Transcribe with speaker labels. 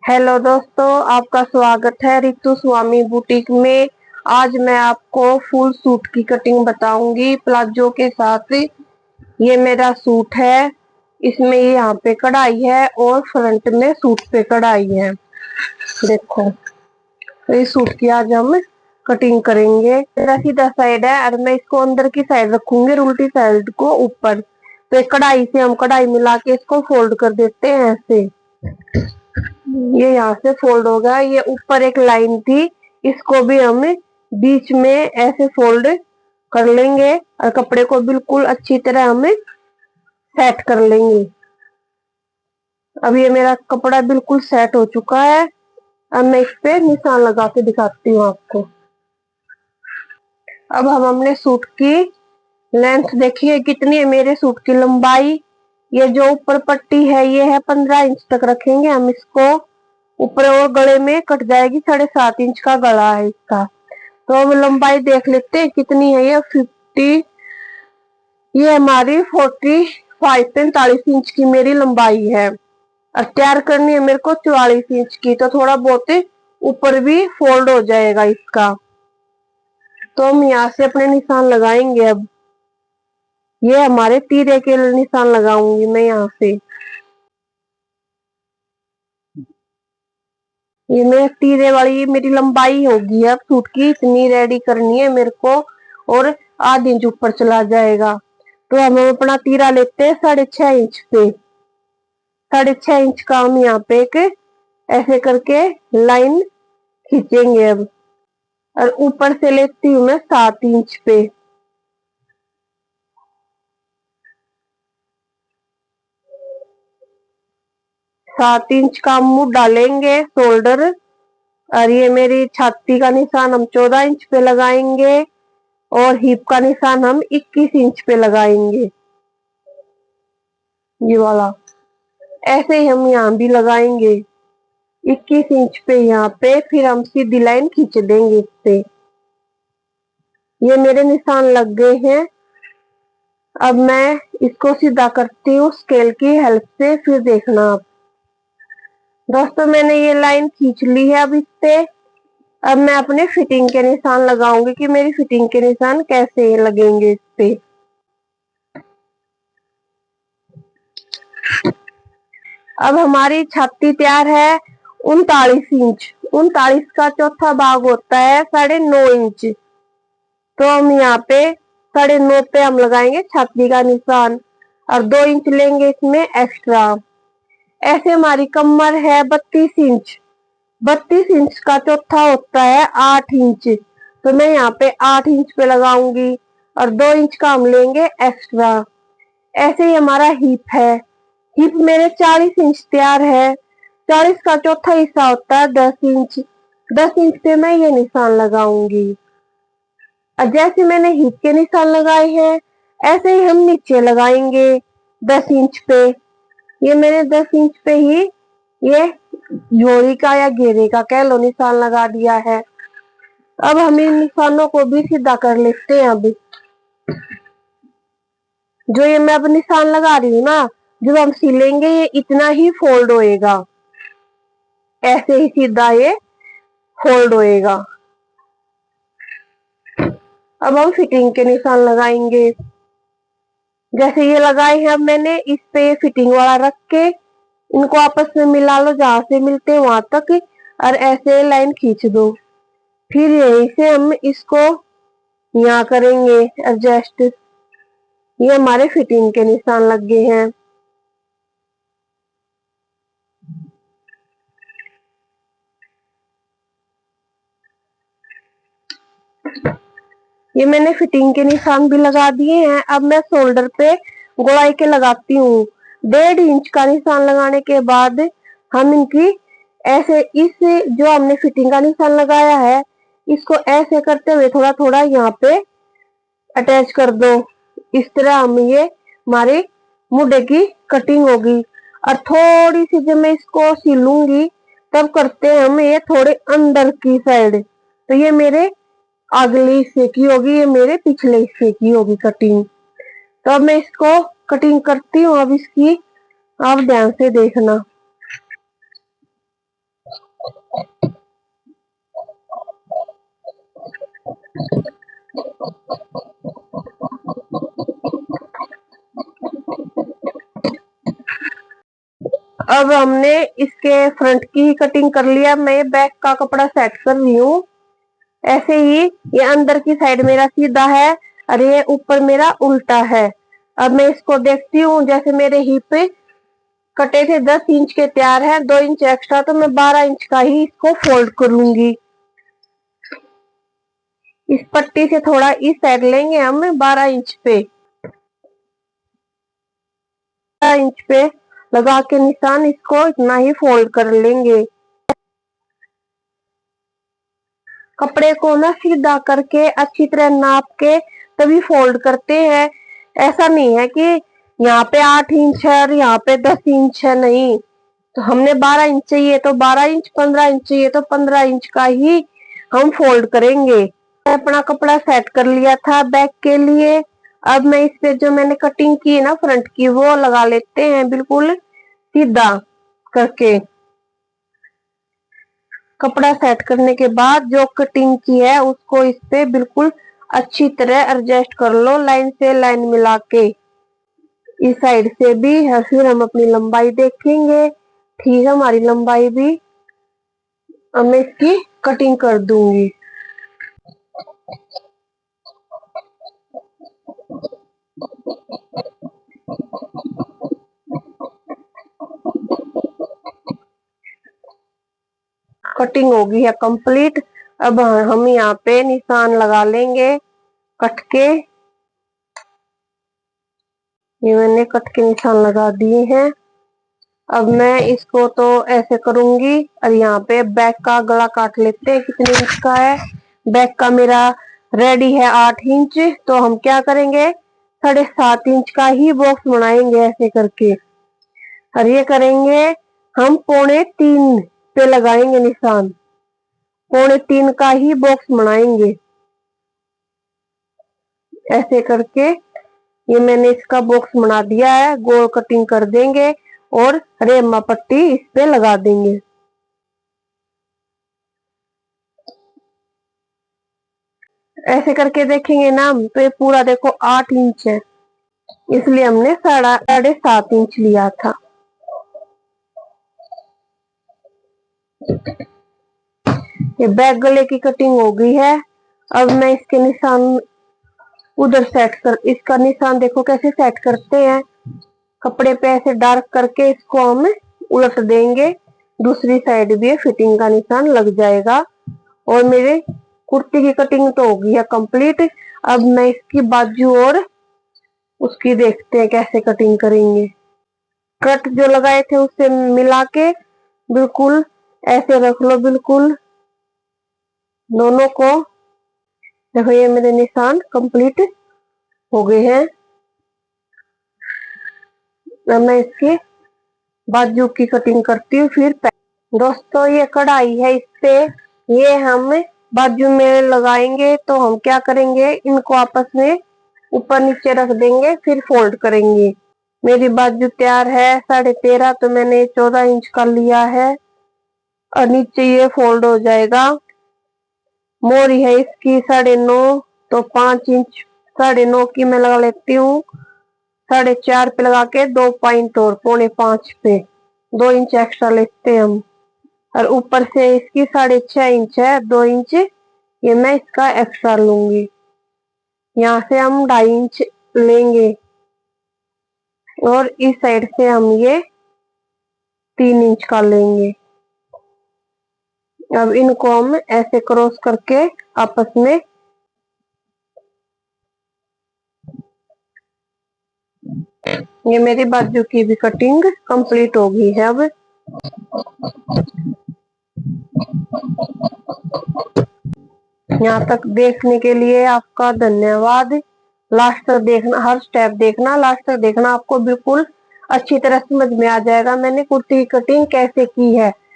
Speaker 1: Hello दोस्तों, आपका स्वागत है रितु स्वामी बुटीक में। आज मैं आपको फुल सूट की कटिंग बताऊंगी प्लाजो के साथ। ये मेरा सूट है, इसमें ये यहाँ पे कढ़ाई है और फ्रंट में सूट पे कढ़ाई है। देखो, तो इस सूट की आज हम कटिंग करेंगे। मेरा सीधा साइड है और मैं इसको अंदर की साइड रखूंगी, उल्टी साइड को ऊपर। तो एक कढ़ाई से हम कढ़ाई मिला के इसको फोल्ड कर देते हैं ऐसे। ये यहाँ से फोल्ड हो गया। ये ऊपर एक लाइन थी, इसको भी हम बीच में ऐसे फोल्ड कर लेंगे और कपड़े को बिल्कुल अच्छी तरह हमें सेट कर लेंगे। अब ये मेरा कपड़ा बिल्कुल सेट हो चुका है। अब मैं इस पे निशान लगा के दिखाती हूँ आपको। अब हम हमने सूट की लेंथ देखिए कितनी है। मेरे सूट की लंबाई, ये जो ऊपर पट्टी है ये है 15 इंच तक रखेंगे हम इसको ऊपर, और गले में कट जाएगी। 7.5 इंच का गला है इसका। तो हम लंबाई देख लेते हैं कितनी है। ये 50, ये हमारी 45 इंच की मेरी लंबाई है और तैयार करनी है मेरे को 44 इंच की। तो थोड़ा बहुत ऊपर भी फोल्ड हो जाएगा इसका। तो हम यहाँ से अपने निशान लगाएंगे। अब ये हमारे तीरे के निशान लगाऊंगी मैं यहाँ से। ये मेरे तीरे वाली मेरी लंबाई होगी। अब सूट की इतनी रेडी करनी है मेरे को, और आध इंच ऊपर चला जाएगा। तो हम अपना तीरा लेते हैं 6.5 इंच पे। 6.5 इंच का हम यहाँ पे एक ऐसे करके लाइन खींचेंगे अब। और ऊपर से लेती हूँ मैं 7 इंच पे। 7 इंच का हम मुंह डालेंगे शोल्डर। और ये मेरी छाती का निशान हम 14 इंच पे लगाएंगे और हिप का निशान हम 21 इंच पे लगाएंगे। ये वाला ऐसे ही हम यहाँ भी लगाएंगे 21 इंच पे यहाँ पे। फिर हम सीधी लाइन खींच देंगे इससे। ये मेरे निशान लग गए हैं। अब मैं इसको सीधा करती हूँ स्केल की हेल्प से, फिर देखना आप। दोस्तों, मैंने ये लाइन खींच ली है अब इस पे। अब मैं अपने फिटिंग के निशान लगाऊंगी कि मेरी फिटिंग के निशान कैसे लगेंगे इस पे। अब हमारी छाती तैयार है 39 इंच। 39 का चौथा भाग होता है 9.5 इंच। तो हम यहाँ पे 9.5 पे हम लगाएंगे छाती का निशान और 2 इंच लेंगे इसमें एक्स्ट्रा। ऐसे हमारी कमर है 32 इंच। 32 इंच का चौथा होता है 8 इंच। तो मैं यहाँ पे 8 इंच पे लगाऊंगी और 2 इंच का हम लेंगे एक्स्ट्रा। ऐसे ही हमारा हिप है। हिप मेरे 40 इंच तैयार है। 40 का चौथा हिस्सा होता है 10 इंच। 10 इंच पे मैं ये निशान लगाऊंगी। और जैसे मैंने हिप के निशान लगाए हैं ऐसे ही हम नीचे लगाएंगे 10 इंच पे। ये मैंने 10 इंच पे ही ये जोड़ी का या घेरे का कह लो निशान लगा दिया है। अब हम इन निशानों को भी सीधा कर लेते हैं। अब जो ये मैं अब निशान लगा रही हूँ ना, जब हम सिलेंगे ये इतना ही फोल्ड होएगा। ऐसे ही सीधा ये फोल्ड होएगा। अब हम फिटिंग के निशान लगाएंगे। जैसे ये लगाए हैं अब मैंने इस पे फिटिंग वाला रख के इनको आपस में मिला लो, जहां से मिलते हैं वहां तक, और ऐसे लाइन खींच दो। फिर यहीं से हम इसको यहाँ करेंगे एडजस्ट। ये हमारे फिटिंग के निशान लग गए हैं। ये मैंने फिटिंग के निशान भी लगा दिए हैं। अब मैं शोल्डर पे गोलाई के लगाती हूँ। 1.5 इंच का निशान लगाने के बाद हम इनकी ऐसे इस जो हमने फिटिंग का निशान लगाया है इसको ऐसे करते हुए थोड़ा थोड़ा यहाँ पे अटैच कर दो। इस तरह हम ये हमारे मुंडे की कटिंग होगी। और थोड़ी सी जब मैं इसको सिलूंगी तब करते हैं हम ये थोड़े अंदर की साइड। तो ये मेरे अगले हिस्से की होगी, ये मेरे पिछले हिस्से की होगी कटिंग। तो अब मैं इसको कटिंग करती हूँ। अब इसकी आप ध्यान से देखना। अब हमने इसके फ्रंट की ही कटिंग कर लिया। मैं बैक का कपड़ा सेट कर रही हूँ। ऐसे ही ये अंदर की साइड मेरा सीधा है और ये ऊपर मेरा उल्टा है। अब मैं इसको देखती हूँ, जैसे मेरे हिप कटे थे 10 इंच के तैयार है, 2 इंच एक्स्ट्रा, तो मैं 12 इंच का ही इसको फोल्ड कर लूंगी। इस पट्टी से थोड़ा इस साइड लेंगे हम 12 इंच पे, 12 इंच पे लगा के निशान इसको इतना ही फोल्ड कर लेंगे। कपड़े को ना सीधा करके अच्छी तरह नाप के तभी फोल्ड करते हैं। ऐसा नहीं है कि यहाँ पे 8 इंच है और यहाँ पे 10 इंच है, नहीं। तो हमने 12 इंच चाहिए तो 12 इंच, 15 इंच चाहिए तो 15 इंच का ही हम फोल्ड करेंगे। अपना कपड़ा सेट कर लिया था बैक के लिए। अब मैं इस पे जो मैंने कटिंग की है ना फ्रंट की, वो लगा लेते हैं बिल्कुल सीधा करके। कपड़ा सेट करने के बाद जो कटिंग की है उसको इस पे बिल्कुल अच्छी तरह एडजस्ट कर लो, लाइन से लाइन मिला के। इस साइड से भी है, फिर हम अपनी लंबाई देखेंगे। ठीक है, हमारी लंबाई भी अब मैं इसकी कटिंग कर दूंगी। कटिंग होगी है कंप्लीट। अब हम यहाँ पे निशान लगा लेंगे कट के। ये मैंने कट के निशान लगा दिए हैं। अब मैं इसको तो ऐसे करूंगी और यहाँ पे बैक का गला काट लेते हैं कितने इंच का है। बैक का मेरा रेडी है 8 इंच, तो हम क्या करेंगे 7.5 इंच का ही बॉक्स बनाएंगे ऐसे करके। और ये करेंगे हम 2.25 पे लगाएंगे निशान, 2.25 का ही बॉक्स बनाएंगे ऐसे करके। ये मैंने इसका बॉक्स बना दिया है, गोल कटिंग कर देंगे और रेमा पट्टी इस पे लगा देंगे। ऐसे करके देखेंगे ना तो ये पूरा देखो 8 इंच है, इसलिए हमने 7.5 इंच लिया था। ये बैक गले की कटिंग हो गई है। अब मैं इसके निशान उधर सेट कर, इसका निशान देखो कैसे सेट करते हैं। कपड़े पे ऐसे डार्क करके इसको हम उलट देंगे, दूसरी साइड भी फिटिंग का निशान लग जाएगा। और मेरे कुर्ती की कटिंग तो हो गई है कंप्लीट। अब मैं इसकी बाजू और उसकी देखते हैं कैसे कटिंग करेंगे। कट जो लगाए थे उससे मिला के बिल्कुल ऐसे रख लो, बिल्कुल दोनों को। देखो ये मेरे निशान कंप्लीट हो गए हैं। अब मैं इसकी बाजू की कटिंग करती हूँ फिर। दोस्तों ये कढ़ाई है, इस पे ये हम बाजू में लगाएंगे। तो हम क्या करेंगे, इनको आपस में ऊपर नीचे रख देंगे फिर फोल्ड करेंगे। मेरी बाजू तैयार है 13.5, तो मैंने 14 इंच का लिया है और नीचे ये फोल्ड हो जाएगा। मोरी है इसकी 9.5, तो 5 इंच 9.5 की मैं लगा लेती हूँ। 4.5 पे लगा के 2 पॉइंट और 4.5 पे 2 इंच एक्स्ट्रा लेते हैं हम। और ऊपर से इसकी 6.5 इंच है, 2 इंच ये मैं इसका एक्स्ट्रा लूंगी। यहाँ से हम 2.5 इंच लेंगे और इस साइड से हम ये 3 इंच का लेंगे। अब इनको हम ऐसे क्रॉस करके आपस में ये मेरी बाजू की भी कटिंग कंप्लीट हो गई है। अब यहाँ तक देखने के लिए आपका धन्यवाद। लास्ट तक देखना, हर स्टेप देखना, लास्ट तक देखना, आपको बिल्कुल अच्छी तरह समझ में आ जाएगा मैंने कुर्ती की कटिंग कैसे की है।